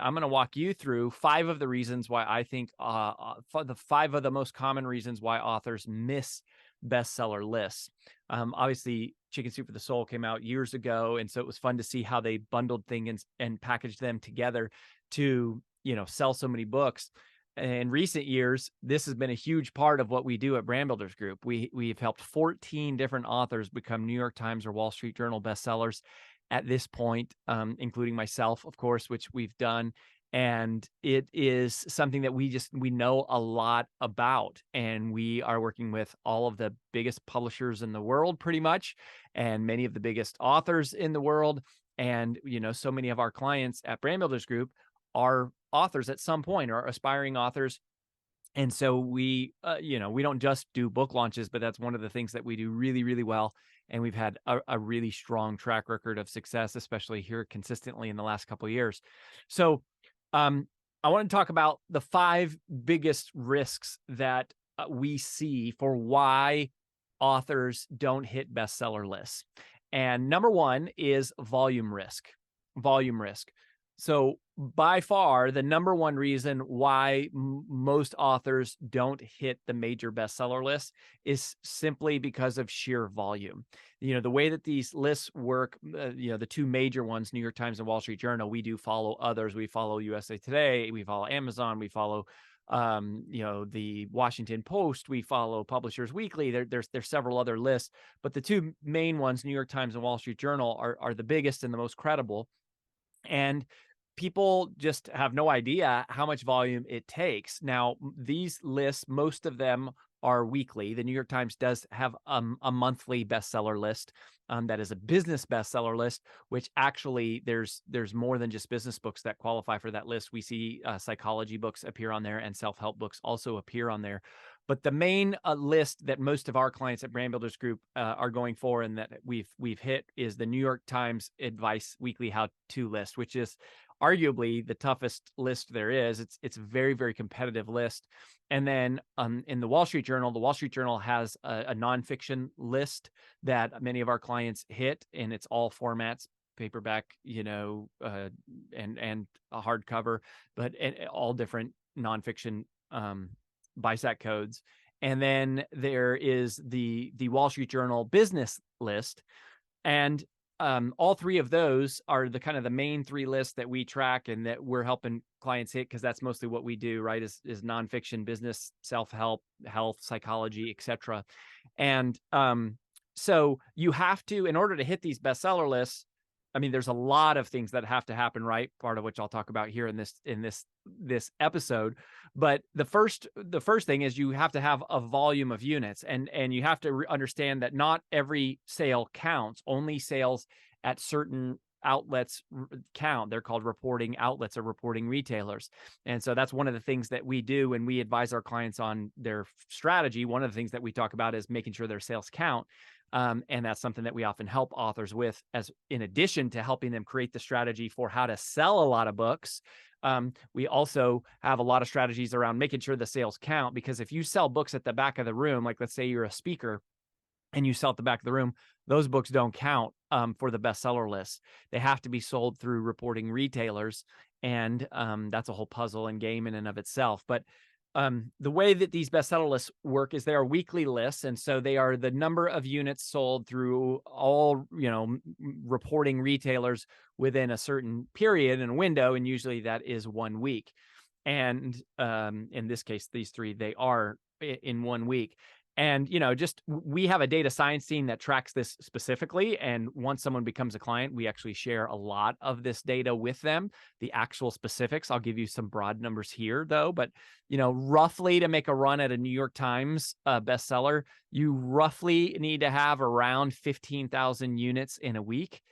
I'm going to walk you through 5 of the reasons why I think the 5 of the most common reasons why authors miss bestseller lists. Obviously, Chicken Soup for the Soul came out years ago, and so it was fun to see how they bundled things and packaged them together to, sell so many books. In recent years, this has been a huge part of what we do at Brand Builders Group. We've helped 14 different authors become New York Times or Wall Street Journal bestsellers at this point, including myself, of course, which we've done. And it is something that we know a lot about. And we are working with all of the biggest publishers in the world, pretty much, and many of the biggest authors in the world. And, so many of our clients at Brand Builders Group are authors at some point, or aspiring authors. And so we don't just do book launches, but that's one of the things that we do really, really well. And we've had a really strong track record of success, especially here consistently in the last couple of years. So I want to talk about the 5 biggest risks that we see for why authors don't hit bestseller lists. And number 1 is volume risk. Volume risk. So by far, the number 1 reason why most authors don't hit the major bestseller list is simply because of sheer volume. The way that these lists work, the 2 major ones, New York Times and Wall Street Journal, we do follow others. We follow USA Today, we follow Amazon, we follow the Washington Post, we follow Publishers Weekly. There's several other lists, but the 2 main ones, New York Times and Wall Street Journal, are the biggest and the most credible. And people just have no idea how much volume it takes. Now, these lists, most of them are weekly. The New York Times does have a monthly bestseller list that is a business bestseller list, which actually there's more than just business books that qualify for that list. We see psychology books appear on there, and self-help books also appear on there. But the main list that most of our clients at Brand Builders Group are going for, and that we've hit, is the New York Times Advice Weekly How-To list, which is arguably the toughest list there is. It's a very, very competitive list. And then in the Wall Street Journal has a nonfiction list that many of our clients hit, and it's all formats: paperback, and a hardcover, but all different nonfiction BISAC codes. And then there is the Wall Street Journal business list. And all 3 of those are the kind of the main 3 lists that we track and that we're helping clients hit, because that's mostly what we do, right? Is nonfiction, business, self-help, health, psychology, etc. And so you have to, in order to hit these bestseller lists, I mean, there's a lot of things that have to happen, right? Part of which I'll talk about here in this episode. But the first thing is you have to have a volume of units, and you have to understand that not every sale counts. Only sales at certain outlets count. They're called reporting outlets or reporting retailers. And so that's one of the things that we do when we advise our clients on their strategy. One of the things that we talk about is making sure their sales count. And that's something that we often help authors with, as in addition to helping them create the strategy for how to sell a lot of books. We also have a lot of strategies around making sure the sales count, because if you sell books at the back of the room, like let's say you're a speaker and you sell at the back of the room, those books don't count for the bestseller list. They have to be sold through reporting retailers. And that's a whole puzzle and game in and of itself. But the way that these bestseller lists work is they are weekly lists. And so they are the number of units sold through all, reporting retailers within a certain period and window. And usually that is 1 week. And in this case, these 3, they are in 1 week. And, we have a data science team that tracks this specifically. And once someone becomes a client, we actually share a lot of this data with them. The actual specifics, I'll give you some broad numbers here, though. But, roughly, to make a run at a New York Times bestseller, you roughly need to have around 15,000 units in a week.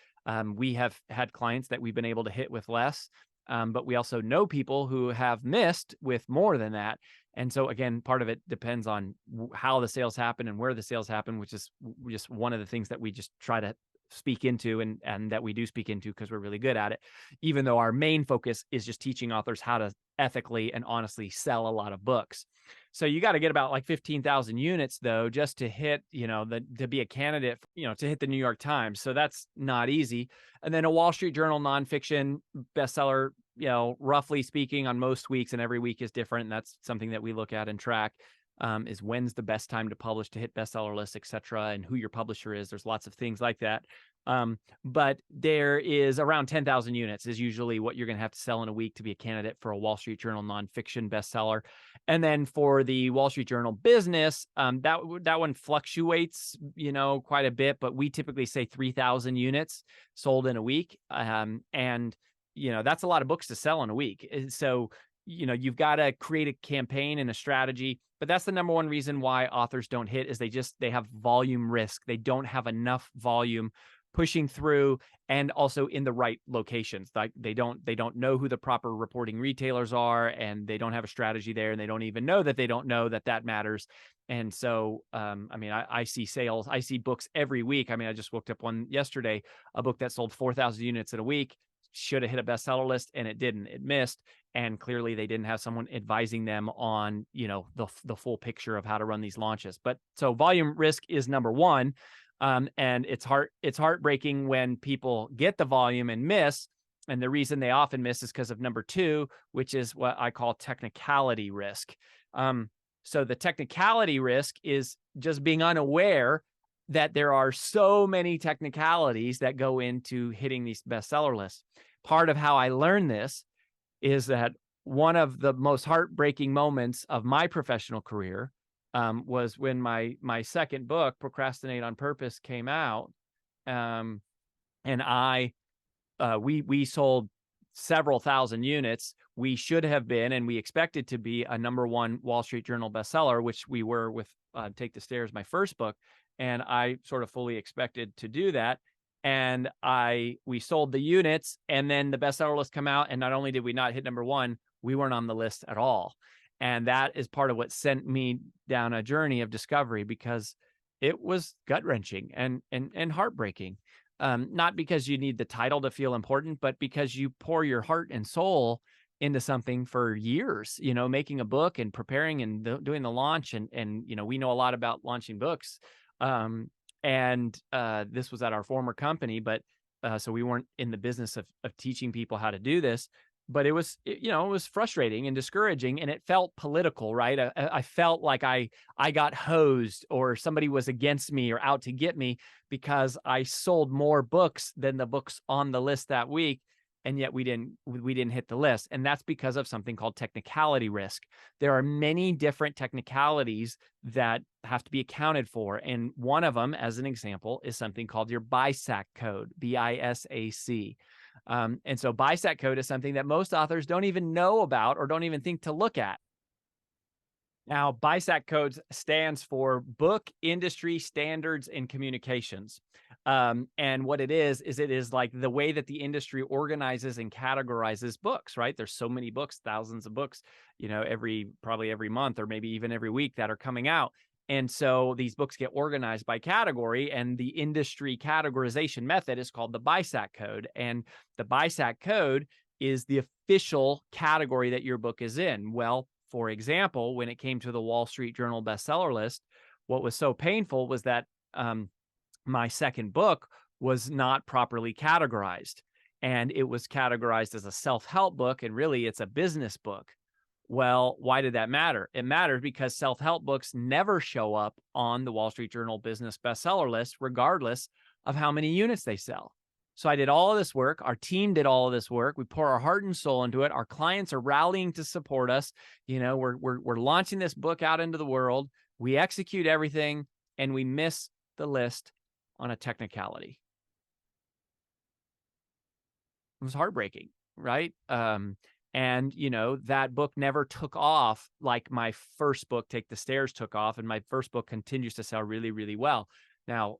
We have had clients that we've been able to hit with less. But we also know people who have missed with more than that. And so, again, part of it depends on how the sales happen and where the sales happen, which is just one of the things that we just try to speak into, and that we do speak into because we're really good at it, even though our main focus is just teaching authors how to ethically and honestly sell a lot of books. So you got to get about like 15,000 units, though, just to hit, to be a candidate, to hit the New York Times. So that's not easy. And then a Wall Street Journal nonfiction bestseller roughly speaking, on most weeks, and every week is different, and that's something that we look at and track, is when's the best time to publish to hit bestseller lists, etc., and who your publisher is. There's lots of things like that. But there is around 10,000 units is usually what you're going to have to sell in a week to be a candidate for a Wall Street Journal nonfiction bestseller. And then for the Wall Street Journal business, that one fluctuates, quite a bit, but we typically say 3,000 units sold in a week. And that's a lot of books to sell in a week. So, you've got to create a campaign and a strategy, but that's the number one reason why authors don't hit is they have volume risk. They don't have enough volume pushing through, and also in the right locations. Like they don't know who the proper reporting retailers are, and they don't have a strategy there, and they don't even know that they don't know that matters. And so, I see sales, I see books every week. I just looked up one yesterday, a book that sold 4,000 units in a week, should have hit a bestseller list, and it didn't. It missed, and clearly they didn't have someone advising them on, the full picture of how to run these launches. But so volume risk is number one. And it's heartbreaking when people get the volume and miss. And the reason they often miss is because of number two, which is what I call technicality risk. So the technicality risk is just being unaware that there are so many technicalities that go into hitting these bestseller lists. Part of how I learned this is that one of the most heartbreaking moments of my professional career was when my second book, Procrastinate on Purpose, came out, and we sold several thousand units. We should have been, and we expected to be, a number one Wall Street Journal bestseller, which we were with Take the Stairs, my first book, and I sort of fully expected to do that. And we sold the units, and then the bestseller list come out, and not only did we not hit number one, we weren't on the list at all. And that is part of what sent me down a journey of discovery, because it was gut-wrenching and heartbreaking. Not because you need the title to feel important, but because you pour your heart and soul into something for years, making a book and preparing and doing the launch. And we know a lot about launching books. And this was at our former company, but so we weren't in the business of teaching people how to do this. But it was frustrating and discouraging, and it felt political, right? I felt like I got hosed, or somebody was against me or out to get me because I sold more books than the books on the list that week, and yet we didn't hit the list. And that's because of something called technicality risk. There are many different technicalities that have to be accounted for, and one of them, as an example, is something called your BISAC code, BISAC. And so BISAC code is something that most authors don't even know about or don't even think to look at. Now, BISAC code stands for Book Industry Standards and Communications. And what it is like the way that the industry organizes and categorizes books, right? There's so many books, thousands of books, probably every month or maybe even every week that are coming out. And so these books get organized by category, and the industry categorization method is called the BISAC code. And the BISAC code is the official category that your book is in. Well, for example, when it came to the Wall Street Journal bestseller list, what was so painful was that my second book was not properly categorized, and it was categorized as a self-help book, and really it's a business book. Well, why did that matter? It mattered because self-help books never show up on the Wall Street Journal business bestseller list, regardless of how many units they sell. So I did all of this work. Our team did all of this work. We pour our heart and soul into it. Our clients are rallying to support us. We're launching this book out into the world. We execute everything, and we miss the list on a technicality. It was heartbreaking, right? And, that book never took off like my first book, Take the Stairs, took off. And my first book continues to sell really, really well. Now,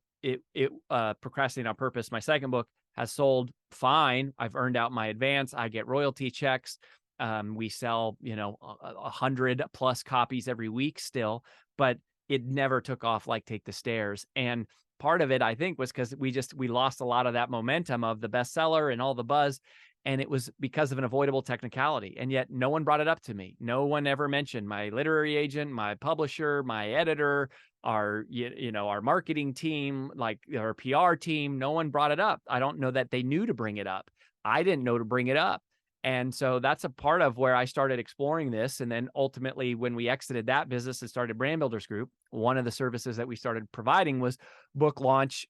Procrastinate on Purpose, my second book, has sold fine. I've earned out my advance. I get royalty checks. We sell, 100+ copies every week still, but it never took off like Take the Stairs. And part of it, I think, was because we lost a lot of that momentum of the bestseller and all the buzz. And it was because of an avoidable technicality. And yet no one brought it up to me. No one ever mentioned. My literary agent, my publisher, my editor, our marketing team, like our PR team, no one brought it up. I don't know that they knew to bring it up. I didn't know to bring it up. And so that's a part of where I started exploring this. And then ultimately, when we exited that business and started Brand Builders Group, one of the services that we started providing was book launch,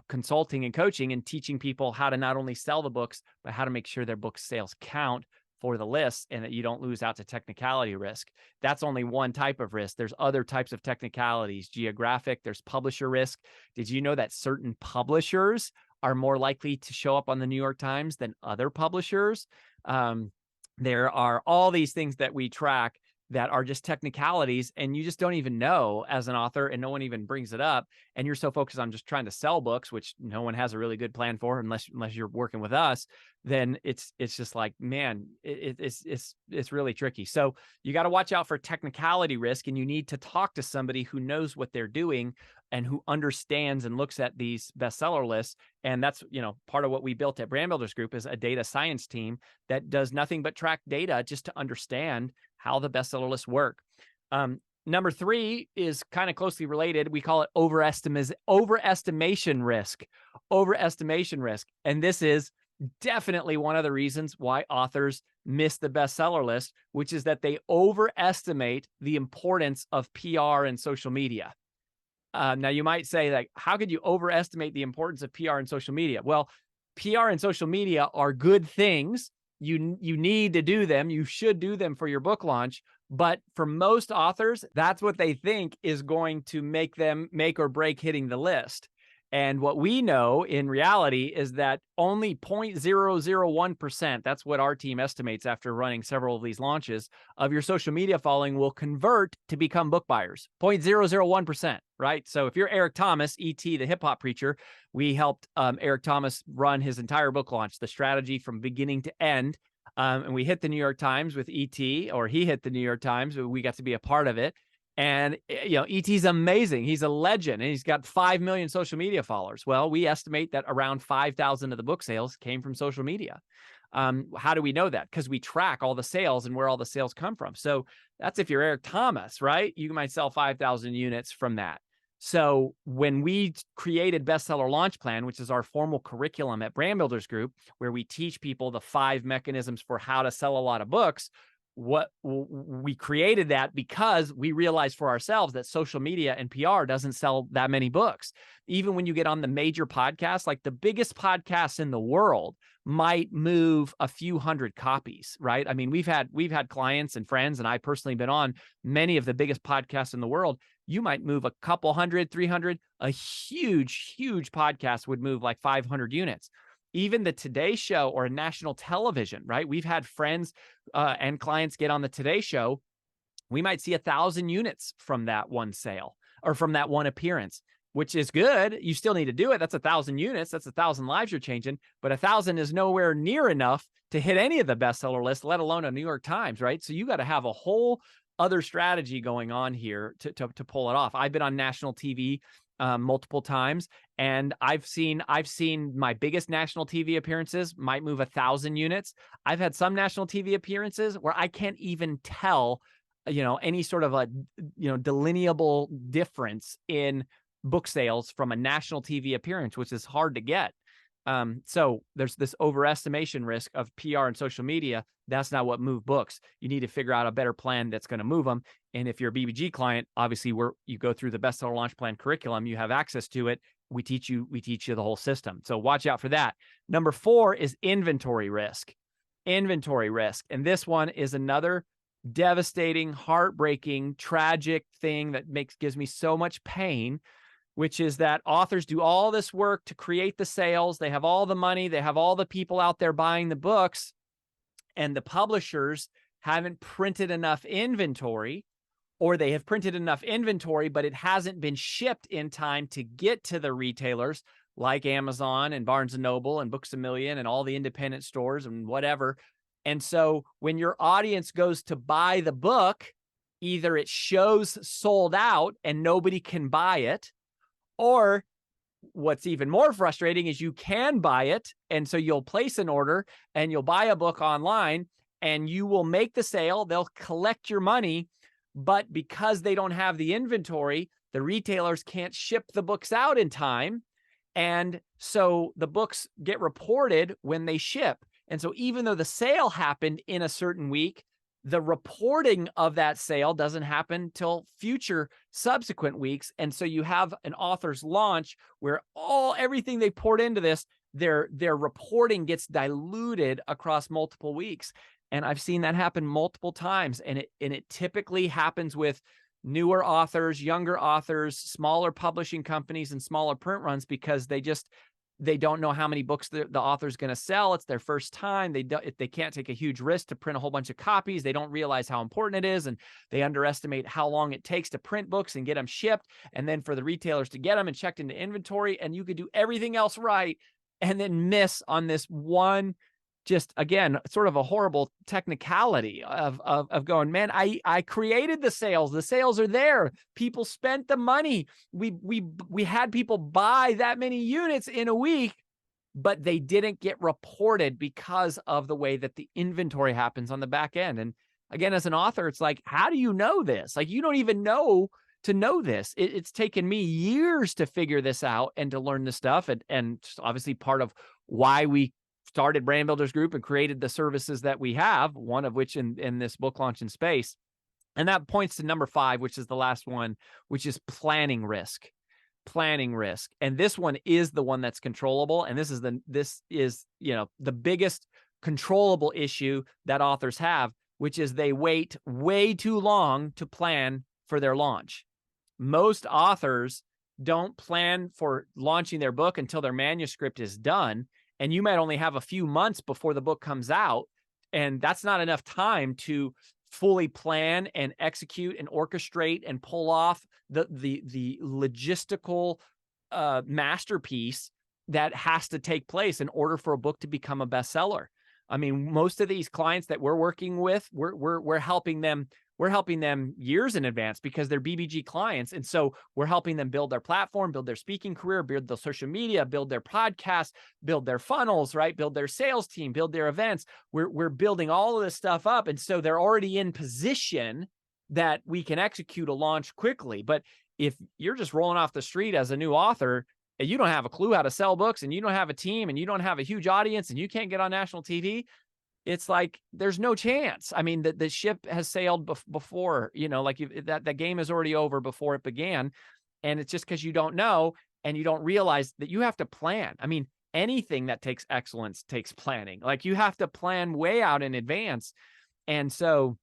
consulting and coaching, and teaching people how to not only sell the books, but how to make sure their book sales count for the list and that you don't lose out to technicality risk. That's only one type of risk. There's other types of technicalities, geographic, there's publisher risk. Did you know that certain publishers are more likely to show up on the New York Times than other publishers? There are all these things that we track that are just technicalities, and you just don't even know as an author, and no one even brings it up. And you're so focused on just trying to sell books, which no one has a really good plan for unless you're working with us. Then it's just like, man, it's really tricky. So you got to watch out for technicality risk, and you need to talk to somebody who knows what they're doing and who understands and looks at these bestseller lists. And that's, part of what we built at Brand Builders Group is a data science team that does nothing but track data just to understand how the bestseller lists work. Number 3 is kind of closely related. We call it overestimation risk. Overestimation risk. And this is definitely one of the reasons why authors miss the bestseller list, which is that they overestimate the importance of PR and social media. Now, you might say, like, how could you overestimate the importance of PR and social media? Well, PR and social media are good things. You need to do them. You should do them for your book launch. But for most authors, that's what they think is going to make them make or break hitting the list. And what we know in reality is that only 0.001%, that's what our team estimates after running several of these launches, of your social media following will convert to become book buyers. 0.001%, right? So if you're Eric Thomas, E.T., the hip hop preacher, we helped Eric Thomas run his entire book launch, the strategy from beginning to end. And we hit the New York Times with E.T., or he hit the New York Times. We got to be a part of it. And, E.T.'s amazing. He's a legend, and he's got 5 million social media followers. Well, we estimate that around 5,000 of the book sales came from social media. How do we know that? Because we track all the sales and where all the sales come from. So that's if you're Eric Thomas, right? You might sell 5,000 units from that. So when we created Bestseller Launch Plan, which is our formal curriculum at Brand Builders Group, where we teach people the 5 mechanisms for how to sell a lot of books, we created that because we realized for ourselves that social media and PR doesn't sell that many books. Even when you get on the major podcasts, like the biggest podcasts in the world might move a few hundred copies, right? I mean, we've had clients and friends, and I personally been on many of the biggest podcasts in the world. You might move a couple hundred, 300. A huge podcast would move like 500 units. Even the Today Show or national television, right? We've had friends and clients get on the Today Show. We might see 1,000 units from that one sale or from that one appearance, which is good. You still need to do it. That's 1,000 units. That's 1,000 lives you're changing. But 1,000 is nowhere near enough to hit any of the bestseller lists, let alone a New York Times, right? So you got to have a whole other strategy going on here to pull it off. I've been on national TV multiple times, and I've seen my biggest national TV appearances might move 1,000 units. I've had some national TV appearances where I can't even tell, any sort of a, delineable difference in book sales from a national TV appearance, which is hard to get. So there's this overestimation risk of PR and social media. That's not what move books. You need to figure out a better plan that's going to move them. And if you're a BBG client, obviously you go through the Bestseller Launch Plan curriculum, you have access to it. We teach you the whole system. So watch out for that. Number 4 is inventory risk. Inventory risk. And this one is another devastating, heartbreaking, tragic thing that gives me so much pain, which is that authors do all this work to create the sales. They have all the money. They have all the people out there buying the books, and the publishers haven't printed enough inventory, or they have printed enough inventory, but it hasn't been shipped in time to get to the retailers like Amazon and Barnes & Noble and Books A Million and all the independent stores and whatever. And so when your audience goes to buy the book, either it shows sold out and nobody can buy it, or what's even more frustrating is you can buy it. And so you'll place an order and you'll buy a book online and you will make the sale. They'll collect your money. But because they don't have the inventory, the retailers can't ship the books out in time. And so the books get reported when they ship. And so even though the sale happened in a certain week, the reporting of that sale doesn't happen till future subsequent weeks. And so you have an author's launch where everything they poured into this, their reporting gets diluted across multiple weeks. And I've seen that happen multiple times. And it typically happens with newer authors, younger authors, smaller publishing companies, and smaller print runs, because they don't know how many books the author's going to sell. It's their first time. They can't take a huge risk to print a whole bunch of copies. They don't realize how important it is, and they underestimate how long it takes to print books and get them shipped, and then for the retailers to get them and checked into inventory. And you could do everything else right and then miss on this one, just, again, sort of a horrible technicality of going, man, I created the sales. The sales are there. People spent the money. We had people buy that many units in a week, but they didn't get reported because of the way that the inventory happens on the back end. And again, as an author, it's like, how do you know this? Like, you don't even know to know this. It's taken me years to figure this out and to learn this stuff. And obviously part of why we started Brand Builders Group and created the services that we have, one of which in this book launch in space. And that points to number 5, which is the last one, which is planning risk. Planning risk. And this one is the one that's controllable. And this is the biggest controllable issue that authors have, which is they wait way too long to plan for their launch. Most authors don't plan for launching their book until their manuscript is done. And you might only have a few months before the book comes out. And that's not enough time to fully plan and execute and orchestrate and pull off the logistical masterpiece that has to take place in order for a book to become a bestseller. I mean, most of these clients that we're working with, we're helping them. We're helping them years in advance because they're BBG clients. And so we're helping them build their platform, build their speaking career, build their social media, build their podcast, build their funnels, right? Build their sales team, build their events. We're building all of this stuff up. And so they're already in position that we can execute a launch quickly. But if you're just rolling off the street as a new author and you don't have a clue how to sell books, and you don't have a team, and you don't have a huge audience, and you can't get on national TV, it's like there's no chance. I mean, the ship has sailed before, like that game is already over before it began. And it's just because you don't know and you don't realize that you have to plan. I mean, anything that takes excellence takes planning. Like, you have to plan way out in advance. And so,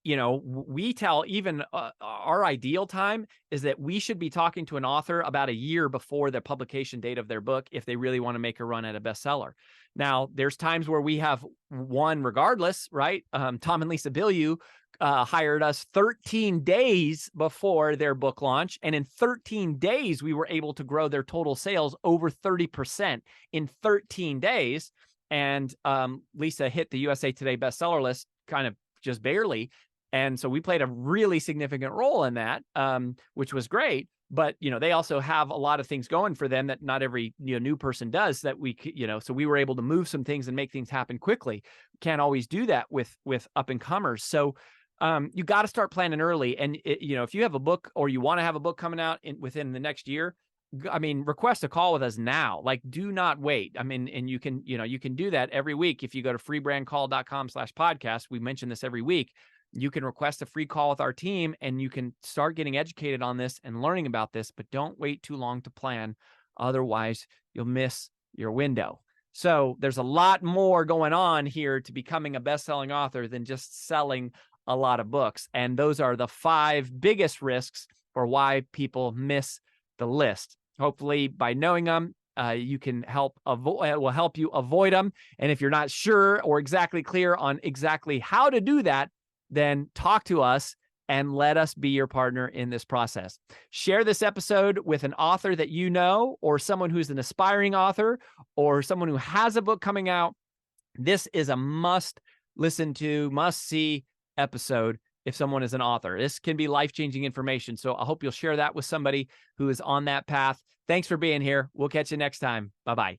we tell even our ideal time is that we should be talking to an author about a year before the publication date of their book if they really want to make a run at a bestseller. Now, there's times where we have won regardless, right? Tom and Lisa Bilyeu hired us 13 days before their book launch. And in 13 days, we were able to grow their total sales over 30% in 13 days. And Lisa hit the USA Today bestseller list kind of just barely. And so we played a really significant role in that, which was great. But, they also have a lot of things going for them that not every new person does, that we, so we were able to move some things and make things happen quickly. Can't always do that with up and comers. So you got to start planning early. And, if you have a book or you want to have a book coming out within the next year, request a call with us now. Like, do not wait. And you can do that every week. If you go to freebrandcall.com/podcast, we mention this every week. You can request a free call with our team and you can start getting educated on this and learning about this, but don't wait too long to plan. Otherwise, you'll miss your window. So there's a lot more going on here to becoming a best-selling author than just selling a lot of books. And those are the 5 biggest risks for why people miss the list. Hopefully by knowing them, you can will help you avoid them. And if you're not sure or exactly clear on exactly how to do that, then talk to us and let us be your partner in this process. Share this episode with an author that you know, or someone who's an aspiring author, or someone who has a book coming out. This is a must listen to, must see episode if someone is an author. This can be life-changing information. So I hope you'll share that with somebody who is on that path. Thanks for being here. We'll catch you next time. Bye-bye.